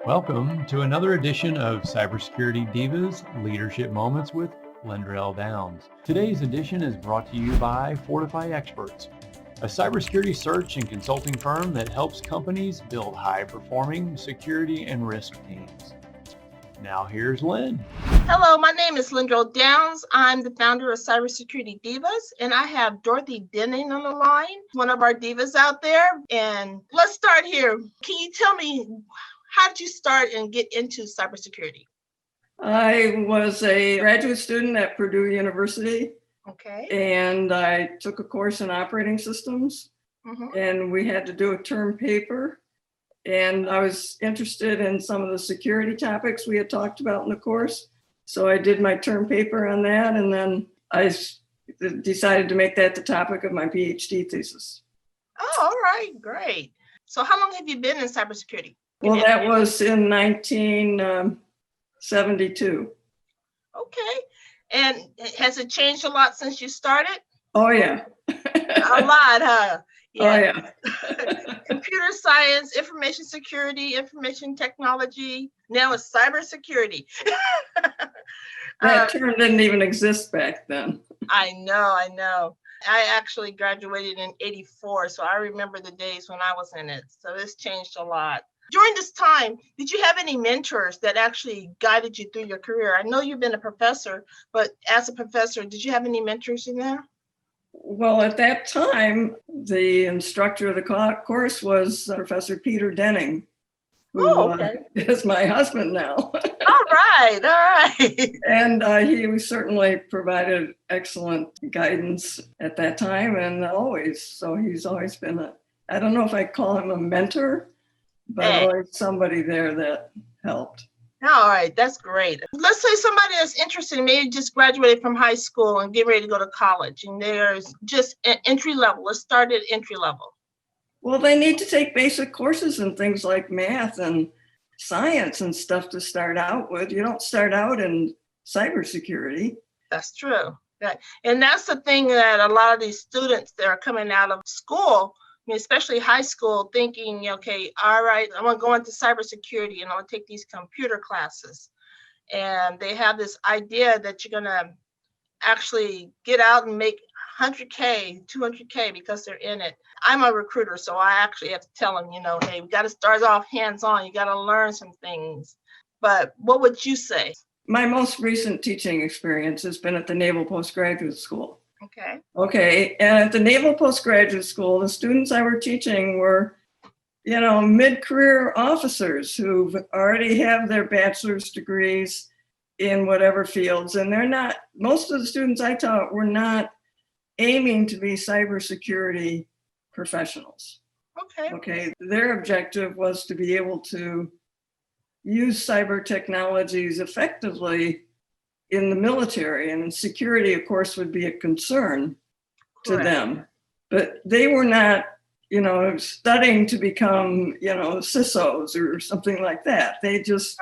Welcome to another edition of CyberSecurity DIVAS Leadership Moments with Lendrell Downs. Today's edition is brought to you by Fortify Experts, a cybersecurity search and consulting firm that helps companies build high-performing security and risk teams. Now here's Lynn. Hello, my name is Lendrell Downs. I'm the founder of CyberSecurity DIVAS, and I have Dorothy Denning on the line, one of our divas out there. And let's start here. Can you tell me, how did you start and get into cybersecurity? I was a graduate student at Purdue University. Okay. And I took a course in operating systems, and we had to do a term paper. And I was interested in some of the security topics we had talked about in the course. So I did my term paper on that, and then I decided to make that the topic of my PhD thesis. Oh, all right, great. So how long have you been in cybersecurity? Well, that was in 1972. Okay. And has it changed a lot since you started? Oh, yeah. A lot, huh? Yeah. Oh, yeah. Computer science, information security, information technology. Now it's cybersecurity. That term didn't even exist back then. I know. I actually graduated in '84, so I remember the days when I was in it. So it's changed a lot. During this time, did you have any mentors that actually guided you through your career? I know you've been a professor, but as a professor, did you have any mentors in there? Well, at that time, the instructor of the course was Professor Peter Denning, who is my husband now. All right. And he certainly provided excellent guidance at that time and always. So he's always been I don't know if I call him a mentor, but always somebody there that helped. All right, that's great. Let's say somebody that's interested, maybe just graduated from high school and getting ready to go to college, and there's just an entry level. Let's start at entry level. Well, they need to take basic courses in things like math and science and stuff to start out with. You don't start out in cybersecurity. That's true. And that's the thing that a lot of these students that are coming out of school, especially high school, thinking, okay, all right, I'm gonna go into cybersecurity and I'm gonna take these computer classes. And they have this idea that you're gonna actually get out and make 100K, 200K because they're in it. I'm a recruiter, so I actually have to tell them, hey, we gotta start off hands-on, you gotta learn some things. But what would you say? My most recent teaching experience has been at the Naval Postgraduate School. Okay. And at the Naval Postgraduate School, the students I were teaching were, mid-career officers who already have their bachelor's degrees in whatever fields. And most of the students I taught were not aiming to be cybersecurity professionals. Okay. Their objective was to be able to use cyber technologies effectively in the military, and security, of course, would be a concern to them. But they were not, studying to become, CISOs or something like that. They just,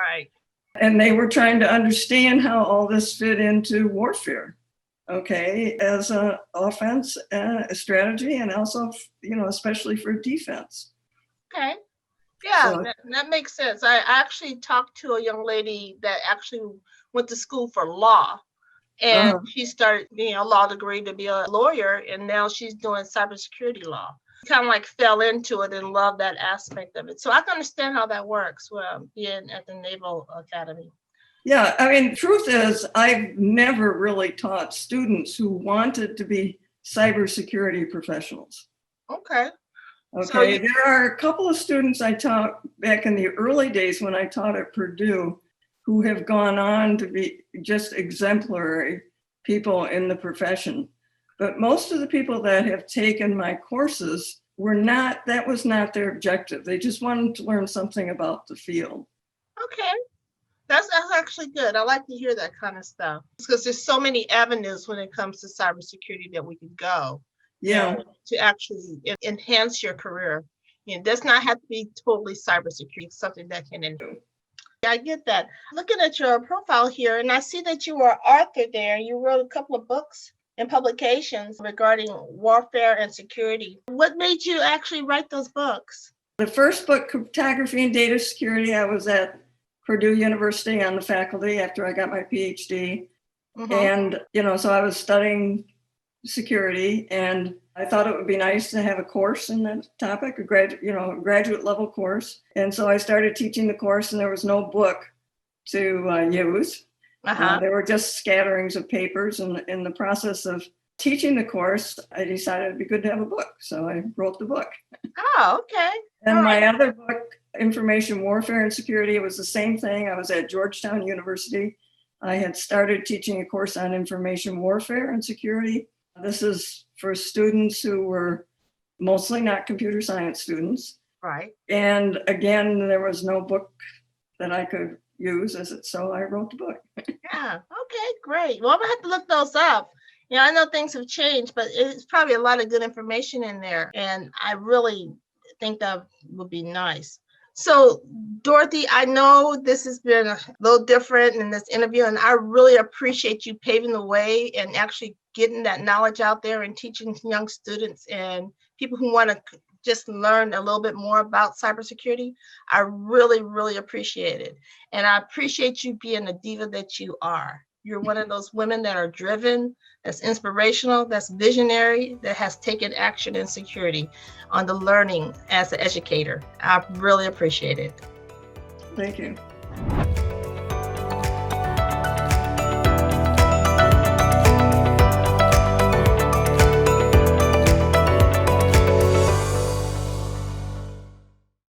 and they were trying to understand how all this fit into warfare, as an offense, a strategy, and also, especially for defense. Yeah, that makes sense. I actually talked to a young lady that actually went to school for law, and she started a law degree to be a lawyer, and now she's doing cybersecurity law. Kind of like fell into it and loved that aspect of it. So I can understand how that works, being at the Naval Academy. Yeah, truth is, I've never really taught students who wanted to be cybersecurity professionals. Okay, there are a couple of students I taught back in the early days when I taught at Purdue who have gone on to be just exemplary people in the profession. But most of the people that have taken my courses that was not their objective. They just wanted to learn something about the field. Okay. That's actually good. I like to hear that kind of stuff because there's so many avenues when it comes to cybersecurity that we could go. To actually enhance your career. It does not have to be totally cybersecurity, something that can do. I get that. Looking at your profile here, and I see that you were an author there. You wrote a couple of books and publications regarding warfare and security. What made you actually write those books? The first book, Cryptography and Data Security, I was at Purdue University on the faculty after I got my PhD. And, so I was studying security, and I thought it would be nice to have a course in that topic, a graduate level course. And so I started teaching the course, and there was no book to use. There were just scatterings of papers. And in the process of teaching the course, I decided it'd be good to have a book. So I wrote the book. Oh, okay. And my other book, Information Warfare and Security, it was the same thing. I was at Georgetown University. I had started teaching a course on information warfare and security. This is for students who were mostly not computer science students. Right. And again, there was no book that I could use so I wrote the book. Yeah. Okay, great. Well, I'm gonna have to look those up. I know things have changed, but it's probably a lot of good information in there. And I really think that would be nice. So, Dorothy, I know this has been a little different in this interview, and I really appreciate you paving the way and actually getting that knowledge out there and teaching young students and people who want to just learn a little bit more about cybersecurity. I really, really appreciate it. And I appreciate you being the diva that you are. You're one of those women that are driven, that's inspirational, that's visionary, that has taken action in security on the learning as an educator. I really appreciate it. Thank you.